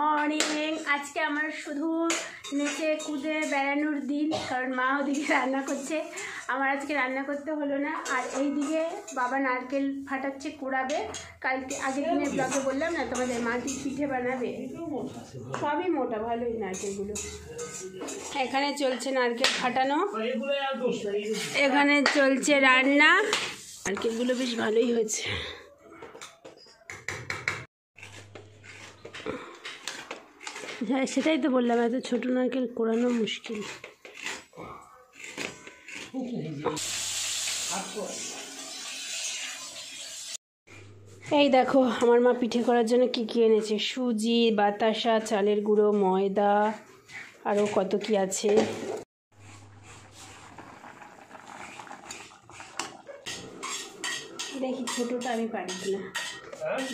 Morning. আজকে আমার শুধু নেচে কুদে বেড়ানোর দিন, কারণ মা ওদিকে রান্না করছে, আমার আজকে রান্না করতে হলো না। আর এই দিকে বাবা নারকেল ফাটাচ্ছে, কুড়াবে। কালকে আগের দিনের ব্লগে বললাম না তোমাদের, মা পিঠে বানাবে, সবই মোটা, ভালোই নারকেলগুলো। এখানে চলছে নারকেল ফাটানো, এখানে চলছে রান্না। নারকেলগুলো বেশ ভালোই হয়েছে। হ্যাঁ, সেটাই তো বললাম, এত ছোট নারকেল কোড়ানো মুশকিল। এই দেখো আমার মা পিঠে করার জন্য কি কি এনেছে। সুজি, বাতাসা, চালের গুঁড়ো, ময়দা, আরও কত কি আছে। দেখি ছোটটা আমি পারি কিনা।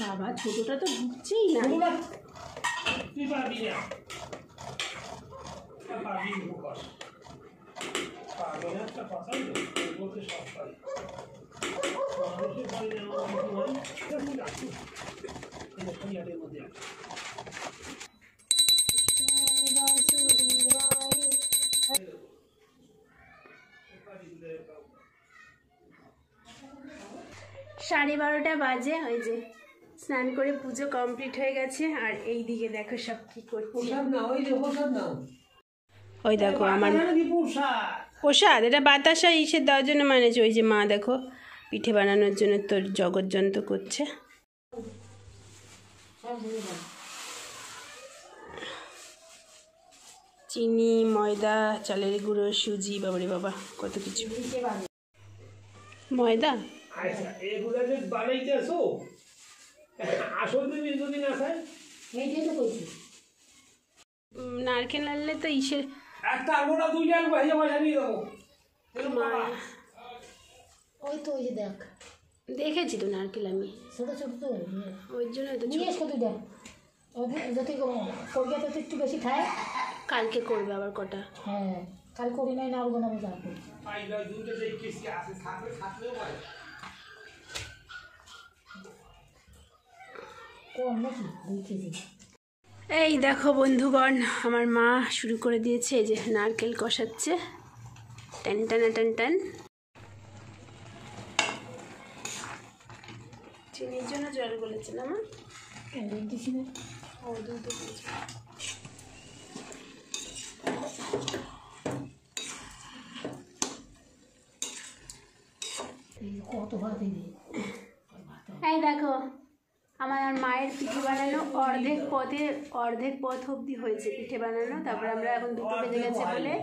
বাবা ছোটটা তো ঢুকছেই না। সাড়ে 12টা বাজে, ওই যে স্নান করে পুজো কমপ্লিট হয়ে গেছে। আর এই দিকে দেখো সব কি করছে। ওই দেখো আমার প্রসাদ, এটা বাতাসা ইসের দেওয়ার জন্য মানেছে। ওই যে মা দেখো পিঠে বানানোর জন্য তোর জগৎযন্ত্র করছে। চিনি, ময়দা, চালের গুঁড়ো, সুজি, বাবারে বাবা কত কিছু। ময়দা নারকেল আনলে তো ইসের ওই তো, ওই যে দেখ, দেখেছি তো নারকেল আমি, ছোটো ছোটো তো, ওই জন্য তো নিয়ে এসো তুই, দেখ যদি কলকাতা তো একটু বেশি খায়। কালকে করবে আবার কটা। হ্যাঁ, কাল করি নাই, না আলবো না, আমি যাবো। কম নাকি 2 কেজি। এই দেখো বন্ধুগণ, আমার মা শুরু করে দিয়েছে, এই যে নারকেল কষাচ্ছে, টান টান টান টান। চিনির জন্য জল বলেছে না মা? দুধ দিছি না। ও দুধ দিয়েছে। কত ভাত দিই। এই দেখো আমার মায়ের পিঠে বানানো অর্ধেক পথ অবধি হয়েছে পিঠে বানানো। তারপরে আমরা এখন 2টো বেজে গেছে বলে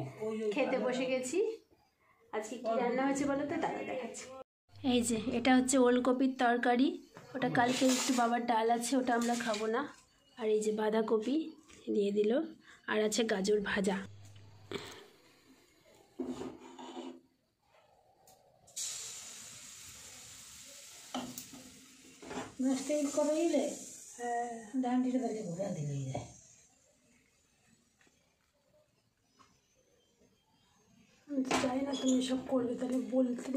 খেতে বসে গেছি। আজকে কি রান্না হয়েছে বলো তো, দাদা দেখাচ্ছে। এই যে এটা হচ্ছে ওলকপির তরকারি, ওটা কালকে একটু বাবার ডাল আছে, ওটা আমরা খাবো না। আর এই যে বাঁধাকপি দিয়ে দিল, আর আছে গাজর ভাজা। স্টেল করে দিলে ডান্ডিটা তাকে ঘুরে দিলেই যায়। চাই না তুমি সব করবে, তাহলে বলতে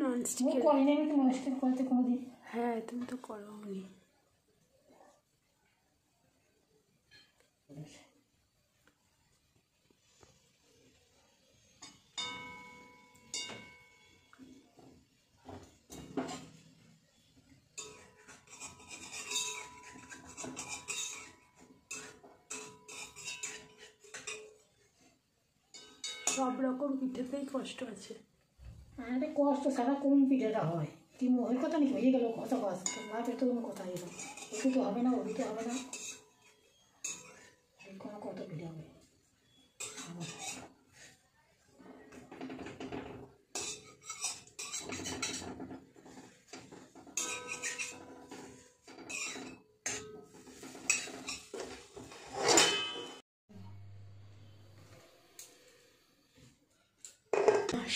ননস্টিক করি না, আমি তো ননস্টিক করতে কোনোদিন। হ্যাঁ তুমি তো করো নি। সব রকম পিঠেতেই কষ্ট আছে। আরে কষ্ট সারা কোন পিঠেটা হয়, কি ওই কথা নাকি হয়ে গেল, কথা কষ্ট মাপে তো কোনো কথা এলো, একটু তো হবে না, ওই তো হবে না, কোনো কত পিঠে হবে।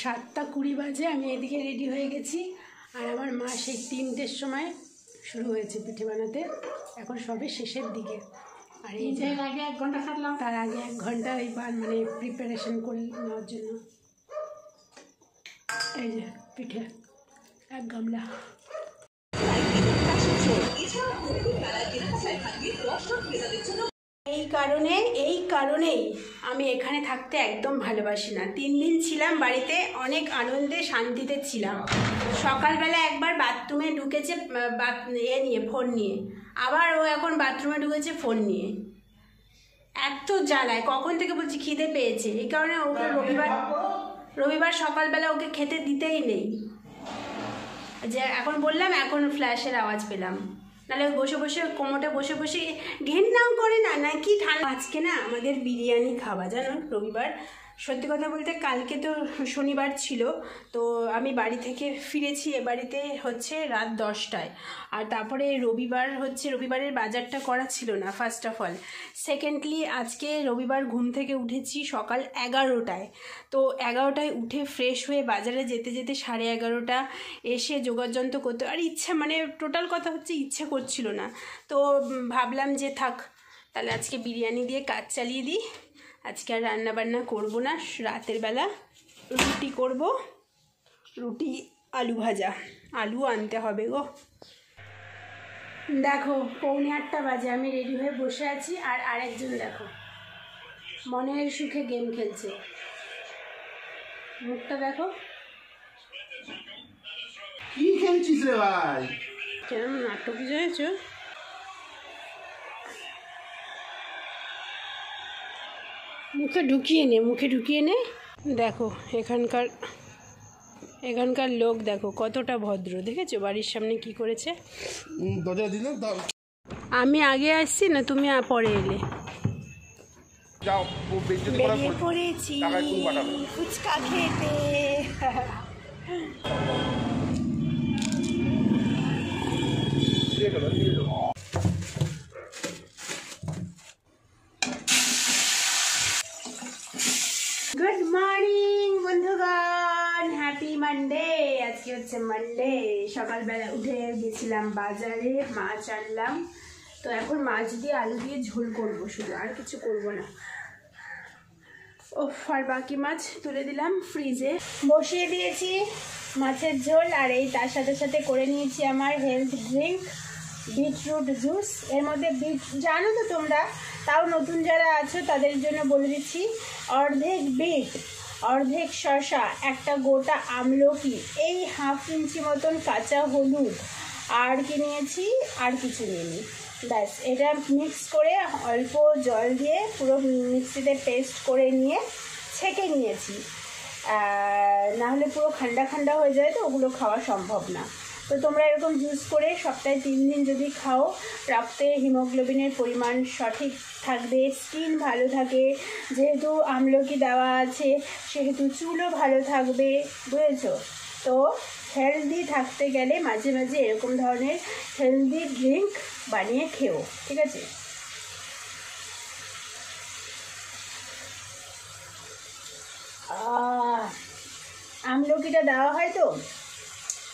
সাতটা 20 বাজে, আমি এদিকে রেডি হয়ে গেছি। আর আমার মা সেই 3টের সময় শুরু হয়েছে পিঠে বানাতে, এখন সবে শেষের দিকে। আর এই যে আগে 1 ঘন্টা খাটলাম, তার আগে 1 ঘন্টা এই মানে প্রিপারেশন করে নেওয়ার জন্য। এই যে পিঠে 1 গামলা। এই কারণেই আমি এখানে থাকতে একদম ভালোবাসি না। 3 দিন ছিলাম বাড়িতে, অনেক আনন্দে শান্তিতে ছিলাম। সকালবেলা একবার বাথরুমে ঢুকেছে নিয়ে, ফোন নিয়ে, আবার ও এখন বাথরুমে ঢুকেছে ফোন নিয়ে। এত জ্বালায়, কখন থেকে বলছি খিদে পেয়েছে। এই কারণে ওকে রবিবার সকালবেলা ওকে খেতে দিতেই নেই। যে এখন বললাম, এখন ফ্ল্যাশের আওয়াজ পেলাম, নাহলে বসে বসে কোমোটে বসে বসে ঘেন্নাও করে না কি ঠান্ডা। আজকে না আমাদের বিরিয়ানি খাওয়া, জানো, রবিবার। সত্যি কথা বলতে কালকে তো শনিবার ছিল, তো আমি বাড়ি থেকে ফিরেছি এ বাড়িতে হচ্ছে রাত 10টায়। আর তারপরে রবিবারের বাজারটা করা ছিল না, ফার্স্ট অফ অল। সেকেন্ডলি আজকে রবিবার ঘুম থেকে উঠেছি সকাল 11টায়। তো 11টায় উঠে ফ্রেশ হয়ে বাজারে যেতে যেতে 11:30 এসে যোগাযন্ত্র করতে, আর টোটাল কথা হচ্ছে ইচ্ছে করছিল না। তো ভাবলাম যে থাক, তাহলে আজকে বিরিয়ানি দিয়ে কাজ চালিয়ে দিই। আজকে আর রান্নাবান্না করবো না, রাতের বেলা রুটি করব, রুটি আলু ভাজা, আলু আনতে হবে গো। দেখো 7:45 বাজে, আমি রেডি হয়ে বসে আছি, আর আরেকজন দেখো মনের সুখে গেম খেলছে। মুখটা দেখো, কি খেলছিস রে ভাই? কেন নাটক বুঝেছ? মুখে ঢুকিয়ে নে। দেখো এখানকার লোক দেখো কতটা ভদ্র, দেখেছো বাড়ির সামনে কি করেছে। আমি আগে আসছি না, তুমি পরে এলে। বেরিয়ে পড়েছি ফুচকা খেতে। গুড মর্নিং বন্ধুগণ, হ্যাপি মানডে। আজকে হচ্ছে মানডে। সকালবেলা উঠে গেছিলাম বাজারে, মাছ আনলাম। তো এখন মাছ দিয়ে আলু দিয়ে ঝোল করবো, শুধু, আর কিছু করবো না। আর বাকি মাছ তুলে দিলাম ফ্রিজে, বসিয়ে দিয়েছি মাছের ঝোল। আর এই তার সাথে সাথে করে নিয়েছি আমার হেলথ ড্রিঙ্ক, বিটরুট জুস। এর মধ্যে জানো তো তোমরা, তাও নতুন যারা আছো তাদের জন্য বলে দিচ্ছি, অর্ধেক বিট, অর্ধেক শসা, একটা গোটা আমলকি, এই 1/2 ইঞ্চি মতন কাঁচা হলুদ, আর কি নিয়েছি, আর কিছু নিইনি, ব্যাস। এটা মিক্স করে অল্প জল দিয়ে পুরো মিক্সিতে পেস্ট করে নিয়ে ছেঁকে নিয়েছি। নাহলে পুরো ঠান্ডা হয়ে যায়, তো ওগুলো খাওয়া সম্ভব না। তো তোমরা এরকম জুস করে সপ্তাহে 3 দিন যদি খাও, রক্তে হিমোগ্লোবিনের পরিমাণ সঠিক থাকবে, স্কিন ভালো থাকে, যেহেতু আমলকি দেওয়া আছে সেহেতু চুলও ভালো থাকবে, বুঝেছো? তো হেলদি থাকতে গেলে মাঝে মাঝে এরকম ধরনের হেলদি ড্রিঙ্ক বানিয়ে খেও, ঠিক আছে? আমলকিটা দেওয়া হয় তো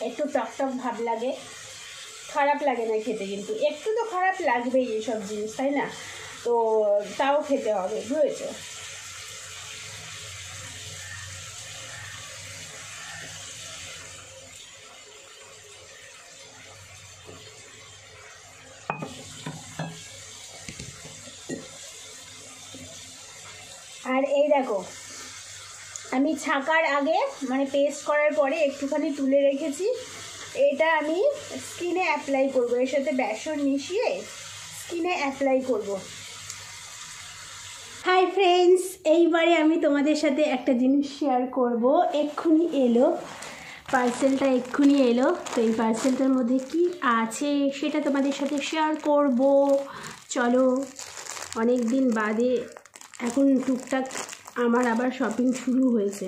একটু টকটক ভাব লাগে, খারাপ লাগে না খেতে, কিন্তু একটু তো খারাপ লাগবেই এইসব জিনিস, তাই না? তো তাও খেতে হবে, বুঝেছো? আর এই দেখো, আমি ছাকার আগে পেস্ট করার পরে একটুখানি তুলে রেখেছি। এটা আমি স্কিনে অ্যাপ্লাই করব, এর সাথে বেসন মিশিয়ে স্কিনে অ্যাপ্লাই করব। হাই ফ্রেন্ডস, এইবারে আমি তোমাদের সাথে একটা জিনিস শেয়ার করব। এক্ষুনি এলো পার্সেলটা, তো এই পার্সেলটার মধ্যে কি আছে সেটা তোমাদের সাথে শেয়ার করব। চলো, অনেক দিন বাদে এখন টুকটাক আমার আবার শপিং শুরু হয়েছে।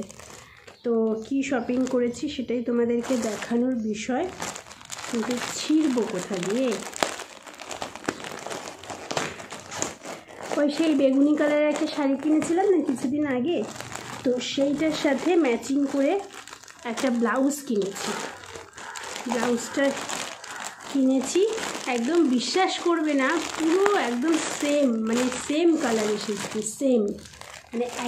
তো কি শপিং করেছি সেটাই তোমাদেরকে দেখানোর বিষয়, কিন্তু ছিঁড়বো কোথা দিয়ে? ওই সেই বেগুনি কালারের একটা শাড়ি কিনেছিলাম না কিছুদিন আগে, তো সেইটার সাথে ম্যাচিং করে একটা ব্লাউজ কিনেছি। ব্লাউজটা কিনেছি, একদম বিশ্বাস করবে না, পুরো একদম সেম কালার এসেছে, সেম,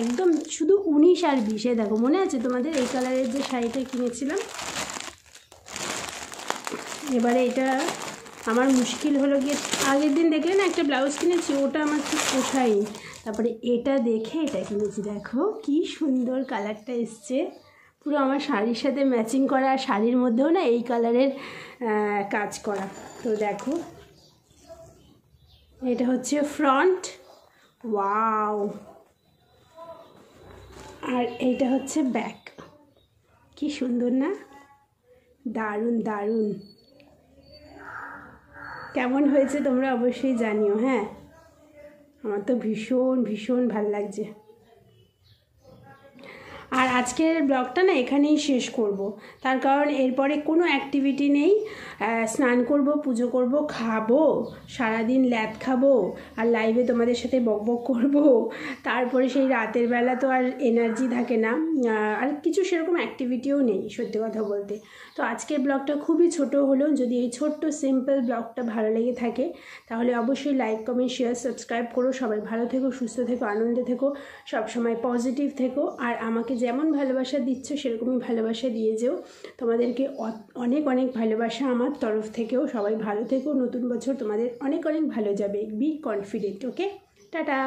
একদম শুধু 19 আর 20। দেখো, মনে আছে তোমাদের এই কালারের যে শাড়িটা কিনেছিলাম? এবারে এটা আমার মুশকিল হলো গিয়ে আগের দিন দেখলে না একটা ব্লাউজ কিনেছি, ওটা আমার ঠিক পোষায়নি, তারপরে এটা দেখে এটা কিনেছি। দেখো কি সুন্দর কালারটা এসছে, পুরো আমার শাড়ির সাথে ম্যাচিং করা, আর শাড়ির মধ্যেও না এই কালারের কাজ করা। তো দেখো এটা হচ্ছে ফ্রন্ট, ওয়াও, আর এইটা হচ্ছে ব্যাক। কি সুন্দর না, দারুণ দারুণ। কেমন হয়েছে তোমরা অবশ্যই জানিও। হ্যাঁ, আমার তো ভীষণ ভীষণ ভালো লাগছে। আর আজকের ব্লগটা না এখানেই শেষ করব, তার কারণ এরপরে কোনো অ্যাক্টিভিটি নেই। স্নান করব, পুজো করব, খাবো, সারাদিন ল্যাদ খাবো, আর লাইভে তোমাদের সাথে বকবক করব, তারপরে সেই রাতের বেলা তো আর এনার্জি থাকে না, আর কিছু সেরকম অ্যাক্টিভিটিও নেই সত্যি কথা বলতে। তো আজকের ব্লগটা খুবই ছোট হলো, যদি এই ছোট্ট সিম্পল ব্লগটা ভালো লেগে থাকে তাহলে অবশ্যই লাইক, কমেন্ট, শেয়ার, সাবস্ক্রাইব করো। সবাই ভালো থেকো, সুস্থ থেকো, আনন্দে থেকো, সবসময় পজিটিভ থেকো, আর আমাকে যেমন ভালোবাসা দিচ্ছ সেরকমই ভালোবাসা দিয়ে যেও। তোমাদেরকে অনেক অনেক ভালোবাসা আমার তরফ থেকেও। সবাই ভালো থেকো, নতুন বছর তোমাদের অনেক অনেক ভালো যাবে। Be confident. Okay, tata.